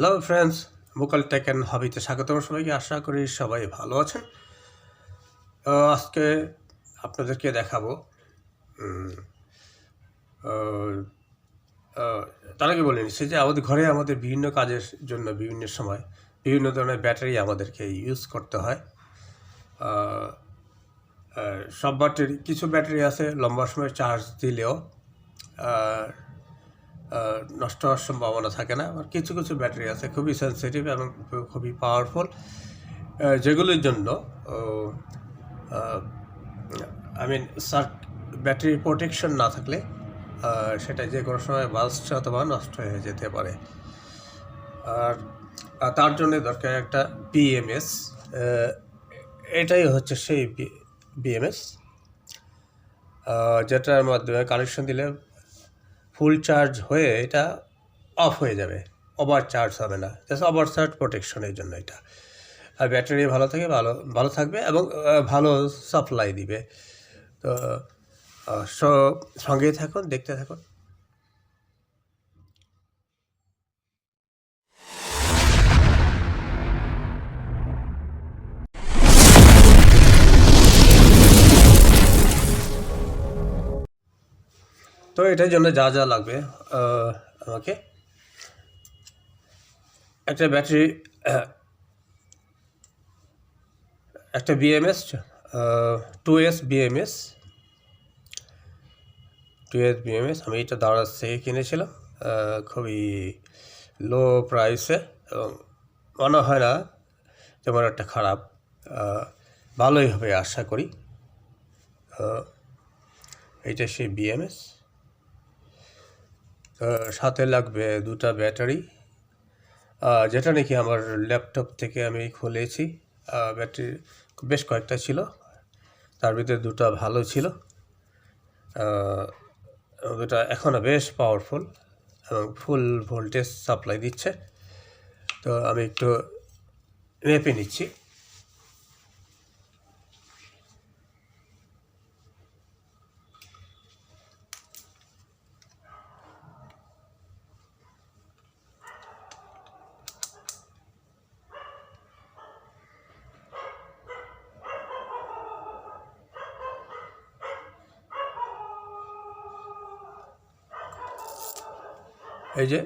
Hello friends, মুকাল take and হবিতে স্বাগতম সবাইকে। আশা করি সবাই ভালো আছেন। আজকে আপনাদেরকে দেখাবো তার আগে বলে নিচ্ছি যে আমাদের ঘরে আমাদের বিভিন্ন কাজের জন্য বিভিন্ন সময় বিভিন্ন ধরনের ব্যাটারি আমাদেরকে ইউজ করতে হয়। সব ব্যাটারি, কিছু ব্যাটারি আছে লম্বা সময় চার্জ দিলেও নষ্ট হওয়ার সম্ভাবনা থাকে না। আর কিছু কিছু ব্যাটারি আছে খুবই সেন্সিটিভ এবং খুবই পাওয়ারফুল, যেগুলির জন্য ব্যাটারি প্রোটেকশন না থাকলে সেটা যে কোনো সময় বাস্ট অথবা নষ্ট হয়ে যেতে পারে। আর তার জন্য দরকার একটা বিএমএস। এটাই হচ্ছে সেই বিএমএস, যেটার মাধ্যমে কানেকশন দিলে ফুল চার্জ হয়ে এটা অফ হয়ে যাবে, ওভার চার্জ হবে না। জাস্ট ওভার চার্জ প্রোটেকশনের জন্য এটা। আর ব্যাটারি ভালো থাকবে এবং ভালো সাপ্লাই দিবে। তো সঙ্গেই থাকুন, দেখতে থাকুন। তো এটার জন্য যা যা লাগবে, আমাকে একটা ব্যাটারি, একটা বিএমএস, 2S বিএমএস আমি এটা দারাজ থেকে কিনেছিলাম, খুবই লো প্রাইসে, এবং মনে হয় না তেমন একটা খারাপ, ভালোই হবে আশা করি। এইটা সেই বিএমএস। সাথে লাগবে দুটা ব্যাটারি, যেটা নাকি আমার ল্যাপটপ থেকে আমি খুলেছি। ব্যাটারি বেশ কয়েকটা ছিল, তার ভিতরে দুটা ভালো ছিল, দুটা এখনও বেশ পাওয়ারফুল এবং ফুল ভোল্টেজ সাপ্লাই দিচ্ছে। তো আমি একটু মেপে নিচ্ছি। এই যে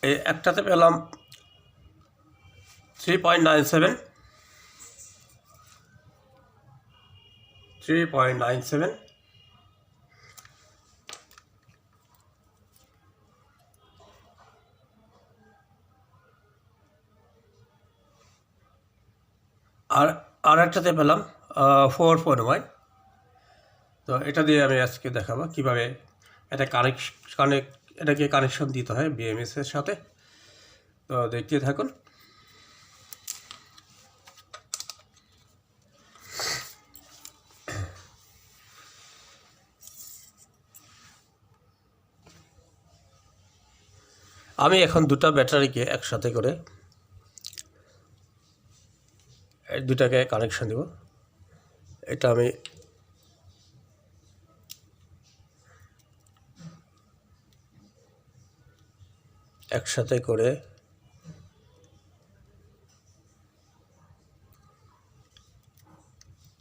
এই একটাতে পেলাম 3.97 আর একটাতে পেলাম 4.1। তো এটা দিয়ে আমি আজকে দেখাবো কীভাবে এটাকে কানেকশন দিতে হয় বিএমএসের সাথে। তো দেখতে থাকুন। আমি এখন দুটা ব্যাটারিকে একসাথে করে দুটাকে কানেকশন দেব। এটা আমি একসাথে করে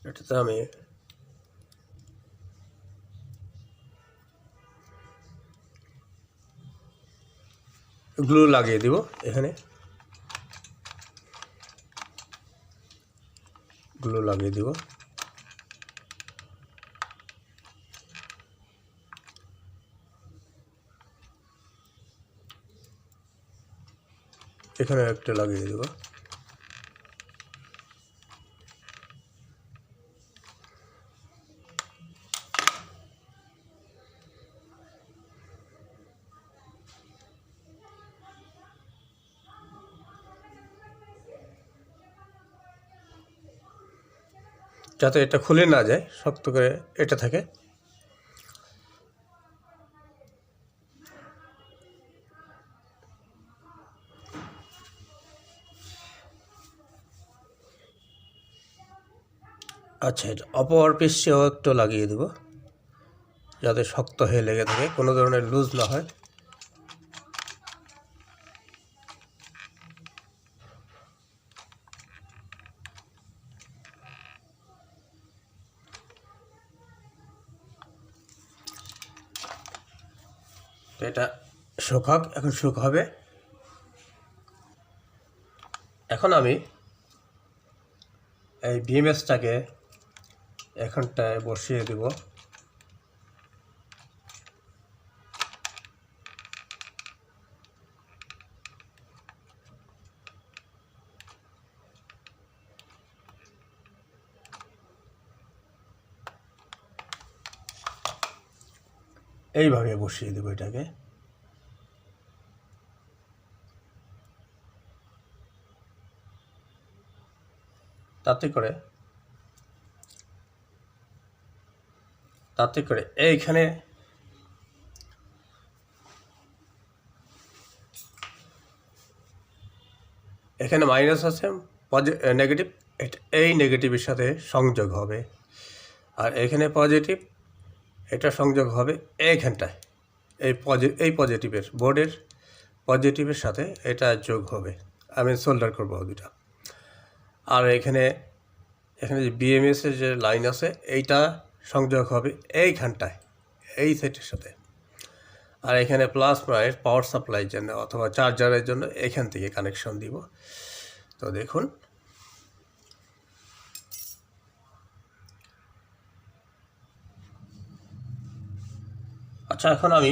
এটাতে আমি গ্লু লাগিয়ে দিব। এখানে গ্লু লাগিয়ে দিব। এখানে একটা লাগিয়ে দেব। যাতে এটা খুলে না যায়, শক্ত করে এটা থাকে। আচ্ছা, এটা অপর পৃষ্ঠেও একটু লাগিয়ে দেব যাতে শক্ত হয়ে লেগে থাকে, কোনো ধরনের লুজ না হয়। তো এটা শুকাক, এখন হবে। এখন আমি এই বিএমএসটাকে এখানটায় বসিয়ে দেব। এইভাবে বসিয়ে দেব এটাকে। তাতে করে এইখানে মাইনাস আছে, নেগেটিভ, এই নেগেটিভের সাথে সংযোগ হবে। আর এখানে পজিটিভ, এটা সংযোগ হবে এইখানটায়, এই পজিটিভের বোর্ডের পজিটিভের সাথে এটা যোগ হবে। আমি সোল্ডার করবো দুটা। আর এখানে যে বিএমএসের যে লাইন আছে এইটা সংযোগ হবে এইখানটায়, এই সেটের সাথে। আর এখানে প্লাস মাইনাস পাওয়ার সাপ্লাইয়ের জন্য অথবা চার্জারের জন্য এখান থেকে কানেকশন দিব। তো দেখুন, আচ্ছা, এখন আমি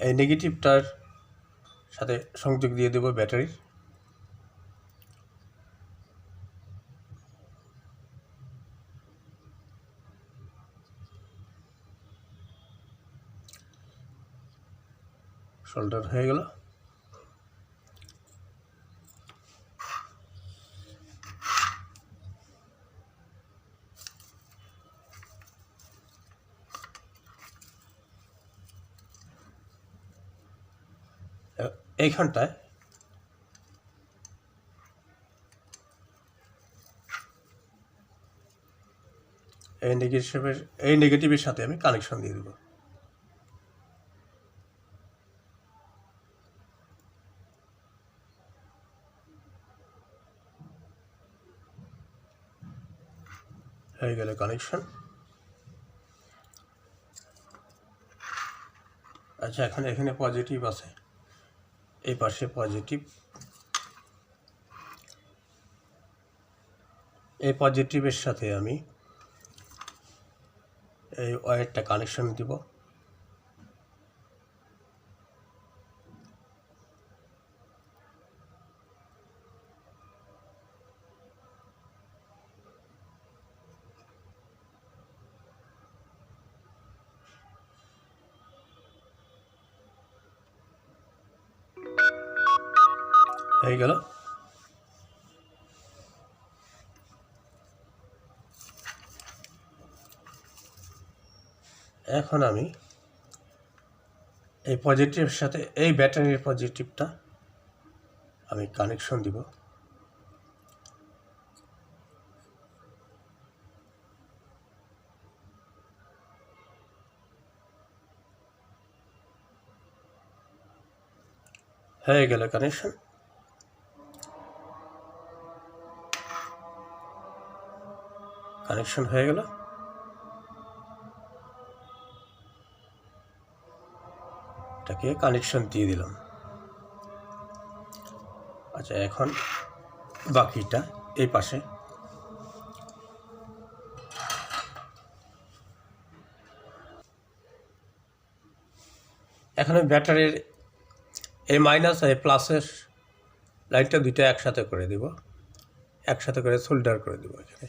এই নেগেটিভটার সাথে সংযোগ দিয়ে দেব ব্যাটারির। সোল্ডার হয়ে গেল। এইখানটায় এই নেগেটিভের সাথে আমি কানেকশন দিয়ে দেব। হয়ে গেল কানেকশন। আচ্ছা, এখন এখানে পজিটিভ আছে, এই পাশে পজিটিভ, এই পজিটিভের সাথে আমি এই ওয়্যারটা কানেকশন দিব। হয়ে গেল। এখন আমি এই পজিটিভের সাথে এই ব্যাটারির পজিটিভটা আমি কানেকশন দিব। হয়ে গেল কানেকশন। হয়ে গেল। এটাকে কানেকশন দিয়ে দিলাম। আচ্ছা, এখন বাকিটা এই পাশে। এখন ব্যাটারির এই মাইনাস আর প্লাসের লাইনটা দুইটা একসাথে করে দিব, একসাথে করে সোল্ডার করে দেবো এখানে।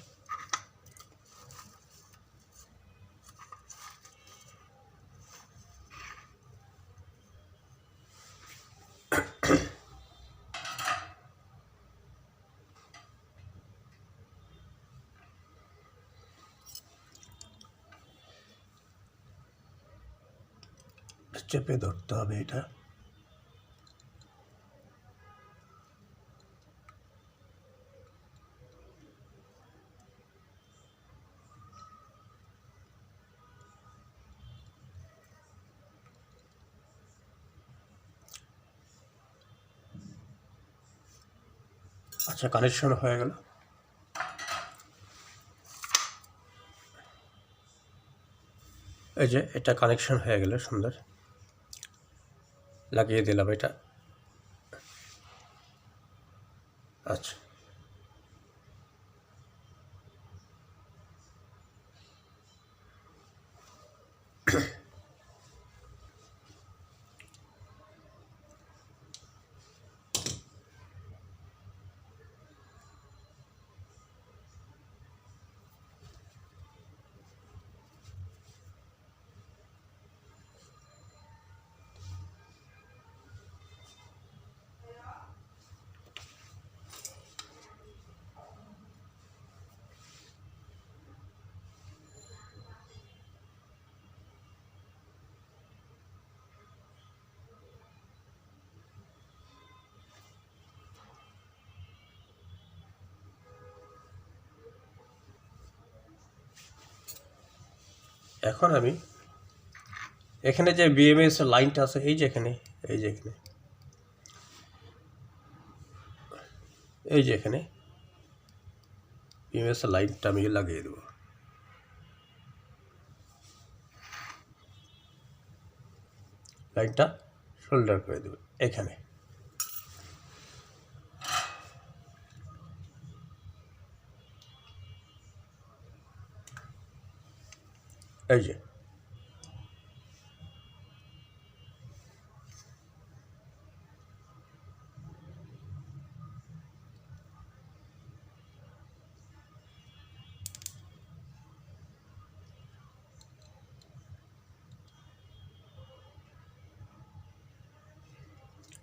চেপে ধরতে হবে এটা। আচ্ছা, কানেকশন হয়ে গেল। এই যে এটা কানেকশন হয়ে গেল, সুন্দর লাগিয়ে দিলাম এটা। আচ্ছা, এখন আমি এখানে যে বিএমএস লাইনটা আছে, এই যে এখানে, এই যে এখানে, এই যে এখানে বিএমএস লাইনটা আমি লাগিয়ে দেবো। লাইনটা শোল্ডার করে দেবো এখানে। এই যে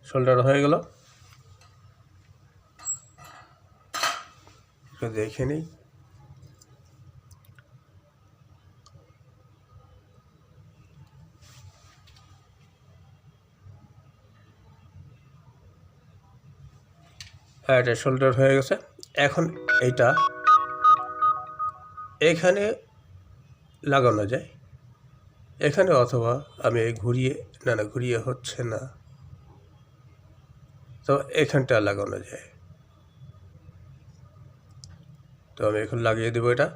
শোল্ডার হয়ে গেল। দেখে নিই। হ্যাঁ, এটা শোল্ডার হয়ে গেছে। এখন এইটা এখানে লাগানো যায়, এখানে, অথবা আমি ঘুরিয়ে, না ঘুরিয়ে হচ্ছে না, তো এখানটা লাগানো যায়। তো আমি এখন লাগিয়ে দেবো এটা।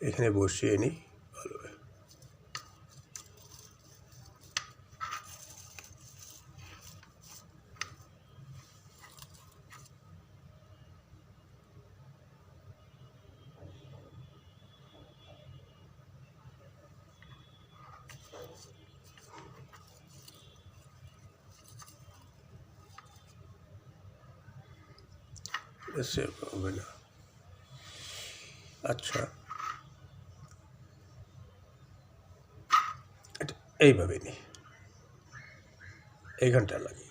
এখানে বসিয়ে নিই ভালোভাবে। সেভ হবে না। আচ্ছা, এটা এইভাবে নিই, এইখানটা লাগি।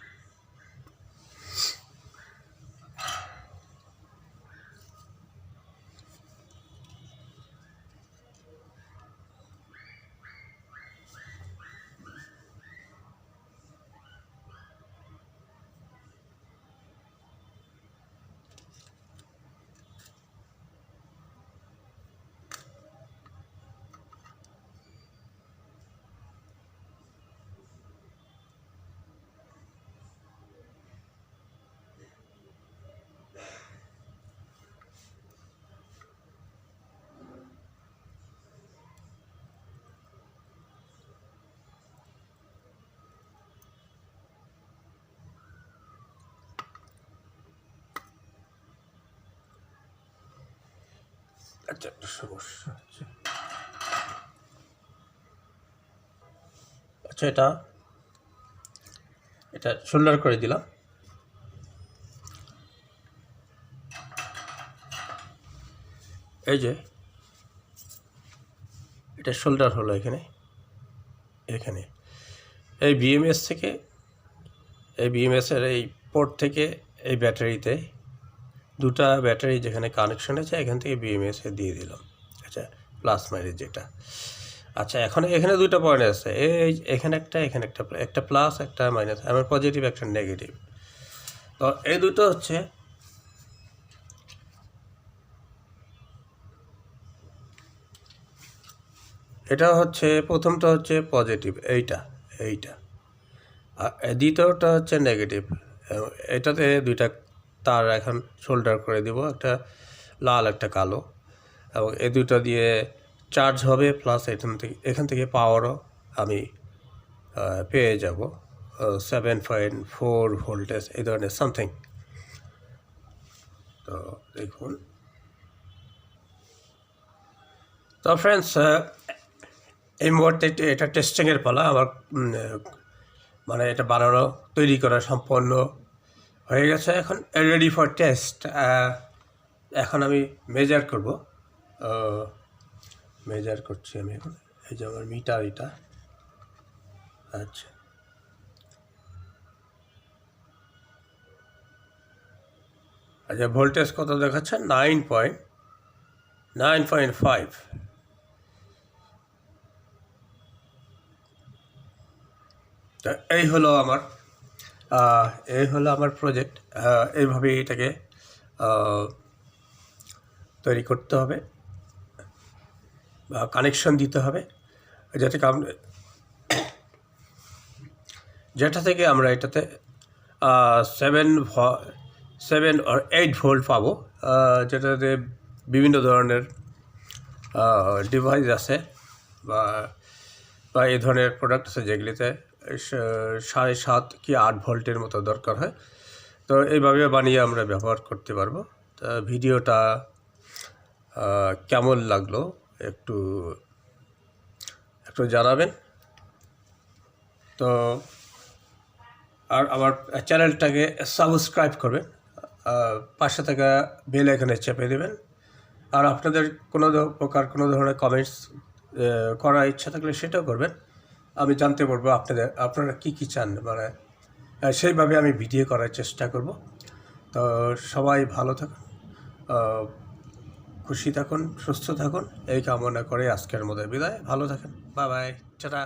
আচ্ছা, একটা সমস্যা হচ্ছে। আচ্ছা, এটা শোল্ডার করে দিলাম। এই যে এটা শোল্ডার হলো এখানে, এখানে এই বিএমএস থেকে, এই বিএমএসের এই পোর্ট থেকে এই ব্যাটারিতে, দুটা ব্যাটারি যেখানে কানেকশন আছে, এখান থেকে বিএমএসে দিয়ে দিলাম। আচ্ছা, প্লাস মাইনাস যেটা। আচ্ছা, এখন এখানে দুইটা পয়েন্ট আছে, এই এখানে এখানে একটা প্লাস, একটা মাইনাস, আমার পজিটিভ, একটা নেগেটিভ। তো এই দুটো হচ্ছে এটা হচ্ছে প্রথমটা হচ্ছে পজিটিভ, এইটা আর দ্বিতীয়টা হচ্ছে নেগেটিভ। এটাতে দুইটা তার এখন শোল্ডার করে দিব, একটা লাল একটা কালো, এবং এই দুটো দিয়ে চার্জ হবে, প্লাস এখান থেকে পাওয়ারও আমি পেয়ে যাব 7.4 ভোল্টেজ এই ধরনের সামথিং। তো দেখুন, তো ফ্রেন্ডস এই মুহূর্তে এটা টেস্টিংয়ের পালা। আমার মানে এটা বানানো তৈরি করা সম্পন্ন হয়ে গেছে, এখন রেডি ফর টেস্ট। এখন আমি মেজার করব, মেজার করছি আমি এখন। এই যে আমার মিটার এটা, আচ্ছা আচ্ছা, ভোল্টেজ কত দেখাচ্ছে? 9.5। তো এই হলো আমার প্রজেক্ট। এইভাবে এটাকে তৈরি করতে হবে বা কানেকশন দিতে হবে, যেটা থেকে আমরা এটাতে 7 or 8 ভোল্ট পাবো, যেটাতে বিভিন্ন ধরনের ডিভাইস আছে বা এই ধরনের প্রোডাক্ট আছে যেগুলিতে 7.5 কি 8 ভোল্টের মতো দরকার হয়। তো এইভাবে বানিয়ে আমরা ব্যবহার করতে পারবো। তা ভিডিওটা কেমন লাগলো একটু জানাবেন। তো আর আমার চ্যানেলটাকে সাবস্ক্রাইব করবেন, পাশে থাকা বেল আইকনে চেপে দেবেন। আর আপনাদের কোনো ধরনের কমেন্টস করার ইচ্ছা থাকলে সেটাও করবেন, আমি জানতে পারবো আপনারা কী চান, মানে সেইভাবে আমি ভিডিও করার চেষ্টা করব। তো সবাই ভালো থাকুন, খুশি থাকুন, সুস্থ থাকুন, এই কামনা করে আজকের মতো বিদায়। ভালো থাকেন, বাই বাই, টাটা।